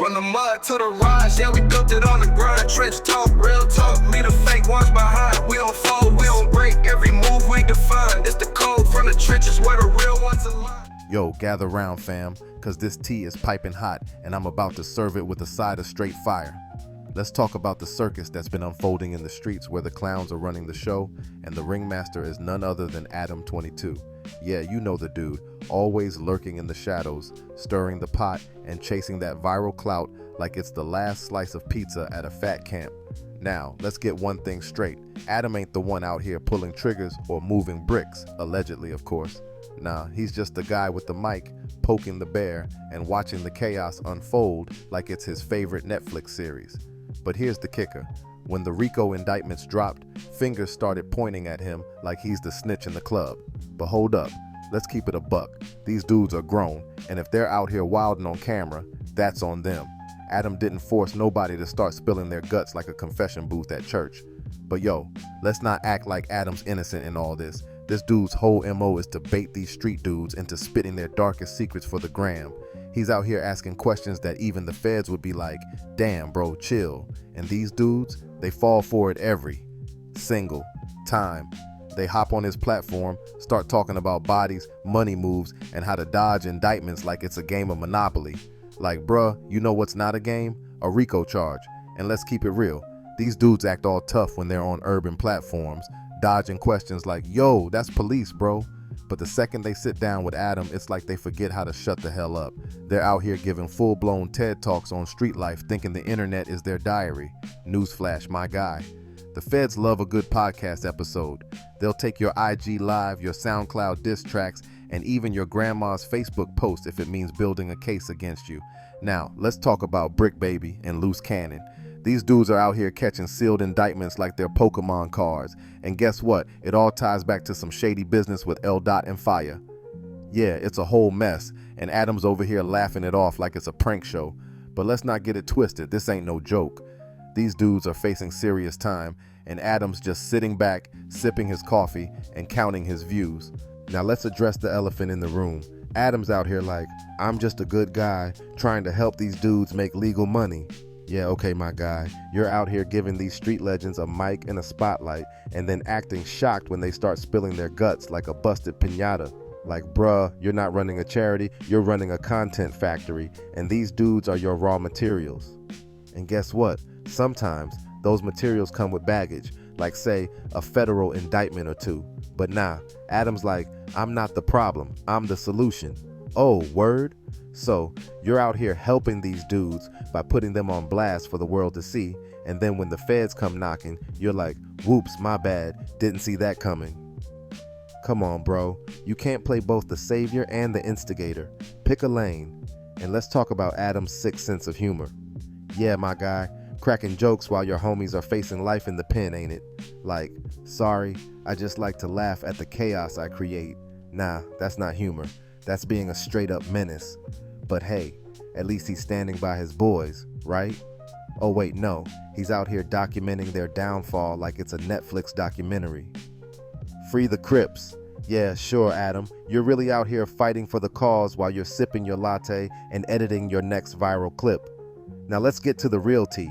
From the mud to the rise, yeah, we built it on the grind. Trench talk, real talk, leave the fake ones behind. We don't fold, we don't break, every move we define. It's the code from the trenches where the real ones align. Yo, gather round, fam, cause this tea is piping hot and I'm about to serve it with a side of straight fire. Let's talk about the circus that's been unfolding in the streets where the clowns are running the show and the ringmaster is none other than Adam22. Yeah, you know the dude, always lurking in the shadows, stirring the pot and chasing that viral clout like it's the last slice of pizza at a fat camp. Now, let's get one thing straight. Adam ain't the one out here pulling triggers or moving bricks, allegedly of course. Nah, he's just the guy with the mic, poking the bear and watching the chaos unfold like it's his favorite Netflix series. But here's the kicker. When the Rico indictments dropped, fingers started pointing at him like he's the snitch in the club. But hold up, let's keep it a buck. These dudes are grown, and if they're out here wilding on camera, that's on them. Adam didn't force nobody to start spilling their guts like a confession booth at church. But yo, let's not act like Adam's innocent in all this. This dude's whole MO is to bait these street dudes into spitting their darkest secrets for the gram. He's out here asking questions that even the feds would be like, damn bro, chill. And these dudes, they fall for it every single time. They hop on his platform, start talking about bodies, money moves, and how to dodge indictments like it's a game of Monopoly. Like, bruh, you know what's not a game? A Rico charge. And let's keep it real. These dudes act all tough when they're on urban platforms, dodging questions like, yo, that's police, bro. But the second they sit down with Adam, it's like they forget how to shut the hell up. They're out here giving full-blown TED Talks on street life, thinking the internet is their diary. Newsflash, my guy. The feds love a good podcast episode. They'll take your IG live, your SoundCloud diss tracks, and even your grandma's Facebook post if it means building a case against you. Now, let's talk about Brick Baby and Loose Cannon. These dudes are out here catching sealed indictments like they're Pokemon cards. And guess what? It all ties back to some shady business with L. and Fire. Yeah, it's a whole mess, and Adam's over here laughing it off like it's a prank show. But let's not get it twisted, this ain't no joke. These dudes are facing serious time, and Adam's just sitting back, sipping his coffee, and counting his views. Now let's address the elephant in the room. Adam's out here like, I'm just a good guy trying to help these dudes make legal money. Yeah, okay, my guy, you're out here giving these street legends a mic and a spotlight and then acting shocked when they start spilling their guts like a busted piñata. Like, bruh, you're not running a charity, you're running a content factory, and these dudes are your raw materials. And guess what? Sometimes those materials come with baggage, like say a federal indictment or two. But nah, Adam's like, I'm not the problem, I'm the solution. Oh, word? So you're out here helping these dudes by putting them on blast for the world to see, and then when the feds come knocking, you're like, whoops, my bad, didn't see that coming. Come on, bro, you can't play both the savior and the instigator. Pick a lane. And let's talk about Adam's sixth sense of humor. Yeah, my guy, cracking jokes while your homies are facing life in the pen, ain't it? Like, sorry, I just like to laugh at the chaos I create. Nah, that's not humor. That's being a straight up menace. But hey, at least he's standing by his boys, right? Oh wait, no, he's out here documenting their downfall like it's a Netflix documentary. Free the Crips. Yeah, sure, Adam, you're really out here fighting for the cause while you're sipping your latte and editing your next viral clip. Now let's get to the real tea.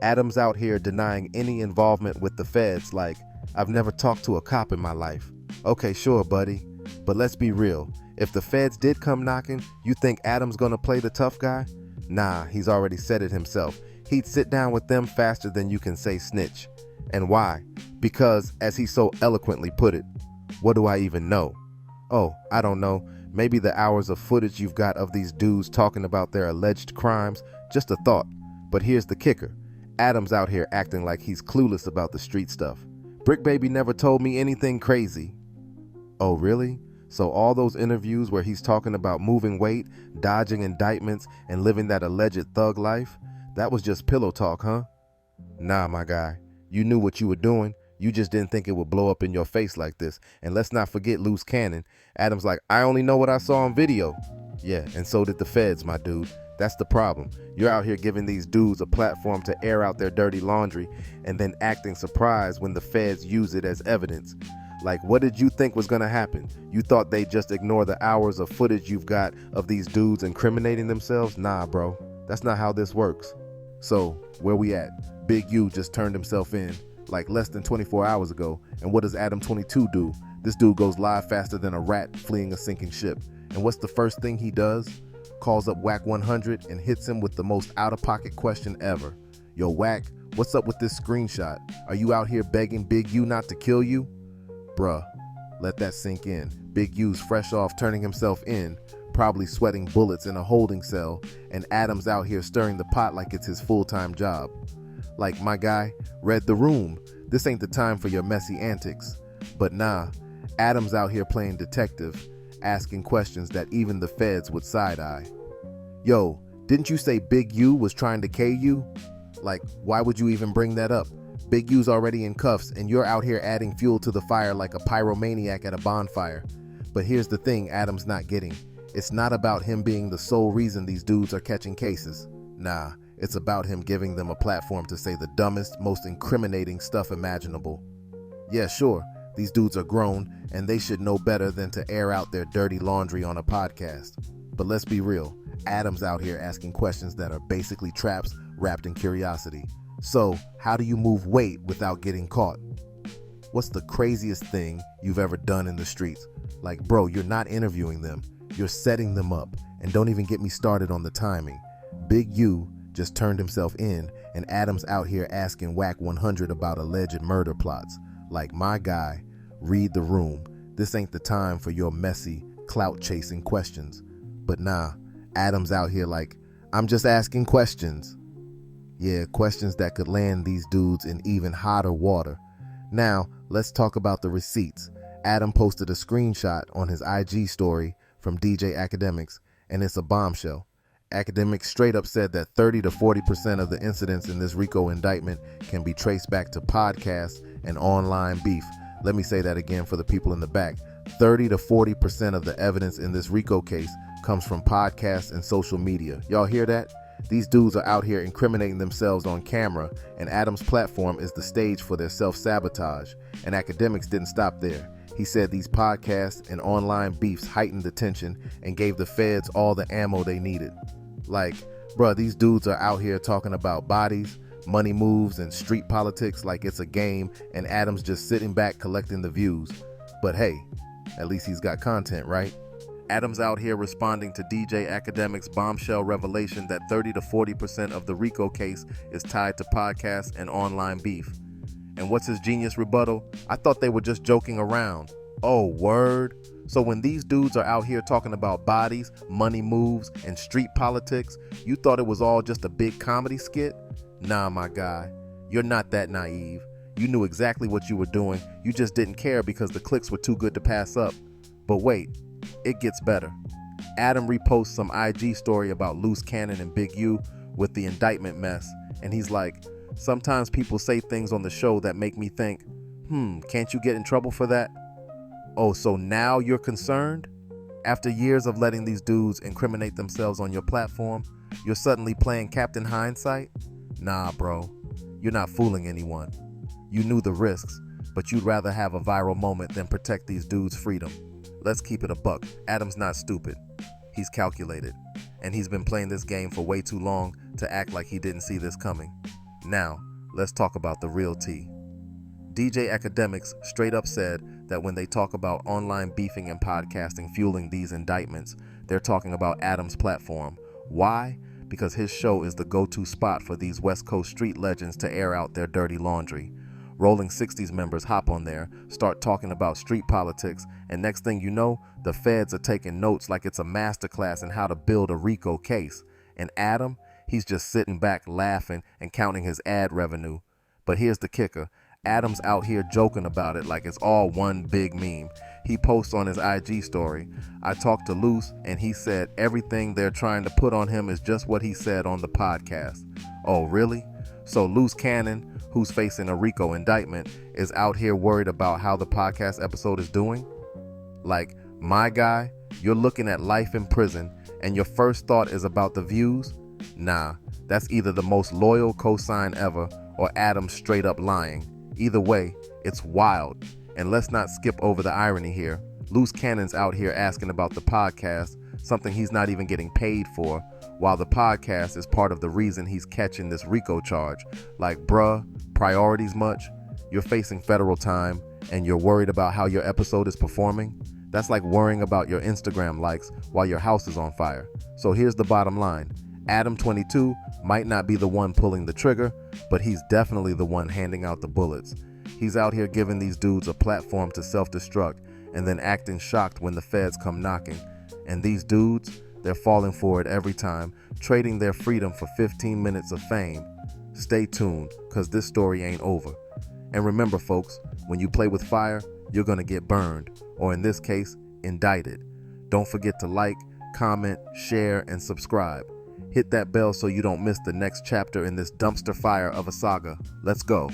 Adam's out here denying any involvement with the feds like, I've never talked to a cop in my life. Okay, sure, buddy, but let's be real. If the feds did come knocking, you think Adam's gonna play the tough guy? Nah, he's already said it himself. He'd sit down with them faster than you can say snitch. And why? Because, as he so eloquently put it, what do I even know? Oh, I don't know. Maybe the hours of footage you've got of these dudes talking about their alleged crimes, just a thought. But here's the kicker. Adam's out here acting like he's clueless about the street stuff. Brick Baby never told me anything crazy. Oh, really? So all those interviews where he's talking about moving weight, dodging indictments, and living that alleged thug life, that was just pillow talk, huh? Nah, my guy, you knew what you were doing. You just didn't think it would blow up in your face like this. And let's not forget Loose Cannon. Adam's like, I only know what I saw on video. Yeah, and so did the feds, my dude. That's the problem. You're out here giving these dudes a platform to air out their dirty laundry and then acting surprised when the feds use it as evidence. Like, what did you think was gonna happen? You thought they'd just ignore the hours of footage you've got of these dudes incriminating themselves? Nah, bro. That's not how this works. So, where we at? Big U just turned himself in like less than 24 hours ago, and what does Adam22 do? This dude goes live faster than a rat fleeing a sinking ship. And what's the first thing he does? Calls up Whack 100 and hits him with the most out-of-pocket question ever. Yo, Whack, what's up with this screenshot? Are you out here begging Big U not to kill you? Bruh, let that sink in. Big U's fresh off turning himself in, probably sweating bullets in a holding cell, and Adam's out here stirring the pot like it's his full-time job. Like, my guy, read the room. This ain't the time for your messy antics. But nah, Adam's out here playing detective, asking questions that even the feds would side-eye. Yo, didn't you say Big U was trying to K you? Like, why would you even bring that up? Big U's already in cuffs, and you're out here adding fuel to the fire like a pyromaniac at a bonfire. But here's the thing Adam's not getting. It's not about him being the sole reason these dudes are catching cases. Nah, it's about him giving them a platform to say the dumbest, most incriminating stuff imaginable. Yeah, sure, these dudes are grown, and they should know better than to air out their dirty laundry on a podcast. But let's be real, Adam's out here asking questions that are basically traps wrapped in curiosity. So, how do you move weight without getting caught? What's the craziest thing you've ever done in the streets? Like, bro, you're not interviewing them, you're setting them up, and don't even get me started on the timing. Big U just turned himself in, and Adam's out here asking Whack 100 about alleged murder plots. Like, my guy, read the room. This ain't the time for your messy, clout-chasing questions. But nah, Adam's out here like, I'm just asking questions. Yeah, questions that could land these dudes in even hotter water. Now, let's talk about the receipts. Adam posted a screenshot on his IG story from DJ Akademiks, and it's a bombshell. Akademiks straight up said that 30 to 40% of the incidents in this Rico indictment can be traced back to podcasts and online beef. Let me say that again for the people in the back. 30 to 40% of the evidence in this Rico case comes from podcasts and social media. Y'all hear that? These dudes are out here incriminating themselves on camera, and Adam's platform is the stage for their self-sabotage. And Akademiks didn't stop there. He said these podcasts and online beefs heightened the tension and gave the feds all the ammo they needed. Like, bruh, these dudes are out here talking about bodies, money moves, and street politics like it's a game, and Adam's just sitting back collecting the views. But hey, at least he's got content, right? Adam's out here responding to DJ Akademiks' bombshell revelation that 30 to 40% of the Rico case is tied to podcasts and online beef. And what's his genius rebuttal? I thought they were just joking around. Oh, word? So when these dudes are out here talking about bodies, money moves, and street politics, you thought it was all just a big comedy skit? Nah, my guy, you're not that naive. You knew exactly what you were doing. You just didn't care because the clicks were too good to pass up. But wait, it gets better. Adam reposts some IG story about Loose Cannon and Big U with the indictment mess, and he's like, sometimes people say things on the show that make me think, can't you get in trouble for that? Oh, so now you're concerned? After years of letting these dudes incriminate themselves on your platform, you're suddenly playing Captain Hindsight? Nah, bro, you're not fooling anyone. You knew the risks, but you'd rather have a viral moment than protect these dudes' freedom. Let's keep it a buck. Adam's not stupid. He's calculated. And he's been playing this game for way too long to act like he didn't see this coming. Now, let's talk about the real tea. DJ Akademiks straight up said that when they talk about online beefing and podcasting fueling these indictments, they're talking about Adam's platform. Why? Because his show is the go-to spot for these West Coast street legends to air out their dirty laundry. Rolling 60s members hop on there, start talking about street politics, and next thing you know, the feds are taking notes like it's a masterclass in how to build a Rico case. And Adam, he's just sitting back laughing and counting his ad revenue. But here's the kicker. Adam's out here joking about it like it's all one big meme. He posts on his IG story, I talked to Luce and he said everything they're trying to put on him is just what he said on the podcast. Oh, really? So Loose Cannon, who's facing a Rico indictment, is out here worried about how the podcast episode is doing? Like, my guy, you're looking at life in prison and your first thought is about the views? Nah, that's either the most loyal cosign ever or Adam straight up lying. Either way, it's wild. And let's not skip over the irony here. Loose Cannon's out here asking about the podcast, something he's not even getting paid for, while the podcast is part of the reason he's catching this Rico charge. Like, bruh, priorities much? You're facing federal time and you're worried about how your episode is performing? That's like worrying about your Instagram likes while your house is on fire. So here's the bottom line. Adam22 might not be the one pulling the trigger, but he's definitely the one handing out the bullets. He's out here giving these dudes a platform to self-destruct and then acting shocked when the feds come knocking. And these dudes, they're falling for it every time, trading their freedom for 15 minutes of fame. Stay tuned, cause this story ain't over. And remember folks, when you play with fire, you're gonna get burned, or in this case, indicted. Don't forget to like, comment, share, and subscribe. Hit that bell so you don't miss the next chapter in this dumpster fire of a saga. Let's go.